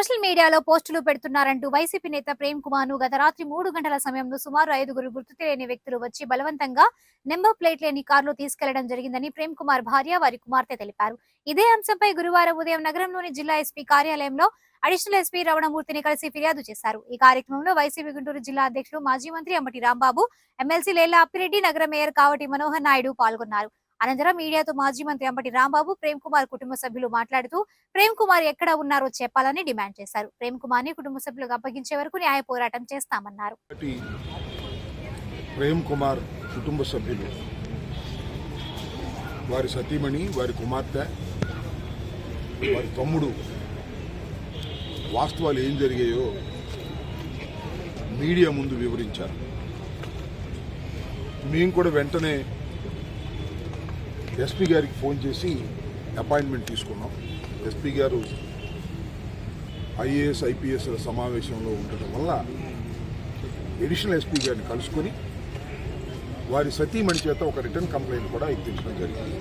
Social మీడియాలో పోస్టులు పెడుతున్నారంటూ YCP నేత ప్రేమ్ కుమార్ ను గత రాత్రి 3 గంటల సమయంలో సుమారు 5 గుర్తు తెలియని వ్యక్తులు వచ్చి బలవంతంగా నెంబర్ ప్లేట్ లేని కారులో తీసుకెళ్లడం జరిగిందని ప్రేమ్ కుమార్ భార్య వారి కుమార్తె తెలిపారు. ఇదే అంశంపై గురువారం ఉదయం నగరంలోని జిల్లా ఎస్పీ కార్యాలయంలో అడిషనల్ ఎస్పీ రమణమూర్తిని కలిసి ఫిర్యాదు చేశారు. ఈ కార్యక్రమంలో వైసీపీ గుంటూరు జిల్లా అధ్యక్షులు మాజీ మంత్రి అంబటి రాంబాబు, ఎమ్మెల్సీ లేళ్ల అప్పిరెడ్డి, నగర మేయర్ కావటి మనోహర్ నాయుడు పాల్గొన్నారు. అనంతరం మీడియాతో మాజీ మంత్రి అంబటి రాంబాబు, ప్రేమ్ కుమార్ కుటుంబ సభ్యులు మాట్లాడుతూ ప్రేమ్ కుమార్ ఎక్కడ ఉన్నారో చెప్పాలని డిమాండ్ చేశారు. ప్రేమ్ కుమార్ ని కుటుంబ సభ్యులకు అప్పగించే వరకు న్యాయ పోరాటం చేస్తామన్నారు. ప్రేమ్ కుమార్ కుటుంబ సభ్యులు, వారి సతీమణి, వారి కుమార్తె, వారి తమ్ముడు వాస్తవాలు ఏం జరిగాయో మీడియా ముందు వివరించారు. మేము కూడా వెంటనే ఎస్పీ గారికి ఫోన్ చేసి అపాయింట్మెంట్ తీసుకున్నాం. ఎస్పీ గారు ఐఏఎస్ ఐపీఎస్ల సమావేశంలో ఉండటం వల్ల అడిషనల్ ఎస్పీ గారిని కలుసుకొని వారి సతీమణి చేత ఒక రిటర్న్ కంప్లైంట్ కూడా ఇప్పించడం జరిగింది.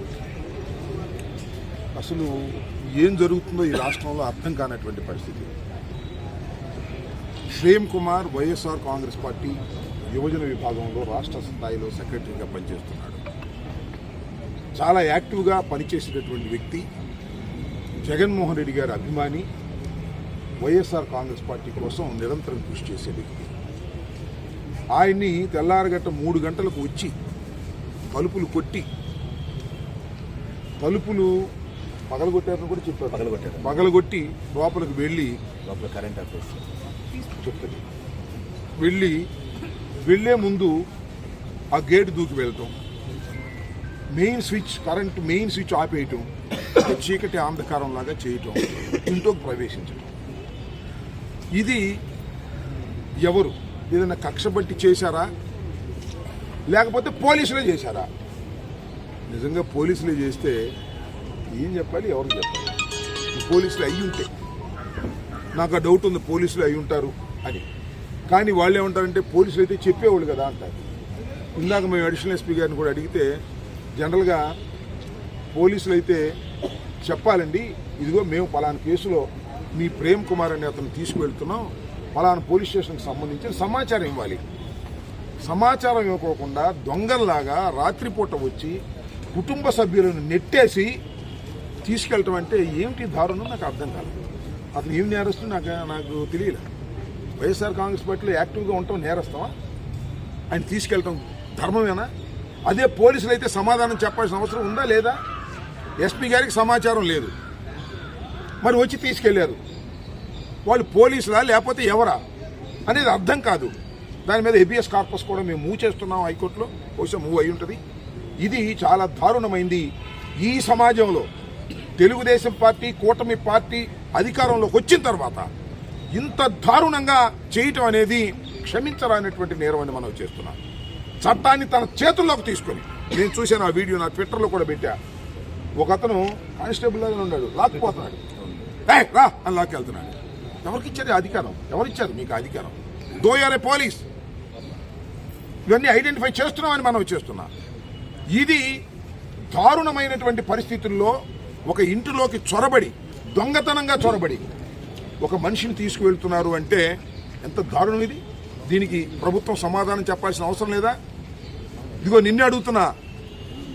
అసలు ఏం జరుగుతుందో ఈ రాష్ట్రంలో అర్థం కానటువంటి పరిస్థితి. ప్రేమ్ కుమార్ వైఎస్ఆర్ కాంగ్రెస్ పార్టీ యువజన విభాగంలో రాష్ట్ర స్థాయిలో సెక్రటరీగా పనిచేస్తున్నాడు. చాలా యాక్టివ్గా పనిచేసేటటువంటి వ్యక్తి, జగన్మోహన్ రెడ్డి గారి అభిమాని, వైఎస్ఆర్ కాంగ్రెస్ పార్టీ కోసం నిరంతరం కృషి చేసే వ్యక్తి. ఆయన్ని తెల్లారగట్ట 3 గంటలకు వచ్చి తలుపులు కొట్టి, తలుపులు పగలగొట్టారని కూడా చెప్పారు, పగలగొట్టి లోపలికి వెళ్ళి, లోపల కరెంట్ ఆఫీస్ చెప్తుంది, వెళ్లే ముందు ఆ గేట్ దూకి వెళ్తాం, కరెంట్ మెయిన్ స్విచ్ ఆపేయటం, చీకటి అంధకారం లాగా చేయటం, ఇంట్లోకి ప్రవేశించడం. ఇది ఎవరు? ఏదైనా కక్ష బట్టి చేశారా, లేకపోతే పోలీసులే చేశారా? నిజంగా పోలీసులే చేస్తే ఏం చెప్పాలి, ఎవరు చెప్పాలి? పోలీసులు అయ్యి ఉంటే నాకు ఆ డౌట్ ఉంది, పోలీసులు అయి ఉంటారు అని. కానీ వాళ్ళు ఏమంటారంటే పోలీసులు అయితే చెప్పేవాళ్ళు కదా అంటారు. ఇందాక మేము అడిషనల్ ఎస్పీ గారిని కూడా అడిగితే జనరల్గా పోలీసులు అయితే చెప్పాలండి, ఇదిగో మేము పలానా కేసులో మీ ప్రేమ్ కుమార్ అనే అతను తీసుకువెళ్తున్నాం, పలానా పోలీస్ స్టేషన్కి సంబంధించిన సమాచారం ఇవ్వాలి. సమాచారం ఇవ్వకోకుండా దొంగల్లాగా రాత్రిపూట వచ్చి కుటుంబ సభ్యులను నెట్టేసి తీసుకెళ్ళటం అంటే ఏమిటి దారుణం నాకు అర్థం కాలేదు. అతను ఏం నేరస్తూ నాకు తెలియలే. వైఎస్ఆర్ కాంగ్రెస్ పార్టీలో యాక్టివ్గా ఉండటం నేరస్తామా? ఆయన తీసుకెళ్ళటం ధర్మమేనా? అదే పోలీసులు అయితే సమాధానం చెప్పాల్సిన అవసరం ఉందా లేదా? ఎస్పీ గారికి సమాచారం లేదు, మరి వచ్చి తీసుకెళ్లారు. వాళ్ళు పోలీసులా లేకపోతే ఎవరా అనేది అర్థం కాదు. దాని మీద హెబియస్ కార్పస్ కూడా మేము మూవ్ చేస్తున్నాం హైకోర్టులో, బహుశా మూవ్ అయి ఉంటుంది. ఇది చాలా దారుణమైంది. ఈ సమాజంలో తెలుగుదేశం పార్టీ, కూటమి పార్టీ అధికారంలోకి వచ్చిన తర్వాత ఇంత దారుణంగా చేయటం అనేది క్షమించరానటువంటి నేరం అని మనం చేస్తున్నాం. చట్టాన్ని తన చేతుల్లోకి తీసుకొని, నేను చూశాను ఆ వీడియో, నా ట్విట్టర్లో కూడా పెట్టా. ఒక అతను కానిస్టేబుల్ లాగా ఉన్నాడు, లాక్కుపోతున్నాడు, రా అని లాక్కెళ్తున్నాడు. ఎవరికి ఇచ్చారు అధికారం? ఎవరిచ్చారు మీకు అధికారం? దోయారే పోలీస్. ఇవన్నీ ఐడెంటిఫై చేస్తున్నామని మనం చేస్తున్నాం. ఇది దారుణమైనటువంటి పరిస్థితుల్లో ఒక ఇంటిలోకి చొరబడి, దొంగతనంగా చొరబడి ఒక మనిషిని తీసుకువెళ్తున్నారు అంటే ఎంత దారుణం ఇది. దీనికి ప్రభుత్వం సమాధానం చెప్పాల్సిన అవసరం లేదా? ఇదిగో నిన్నే అడుగుతున్నా,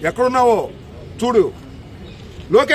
ఎక్కడున్నావో చూడు. లోకేష్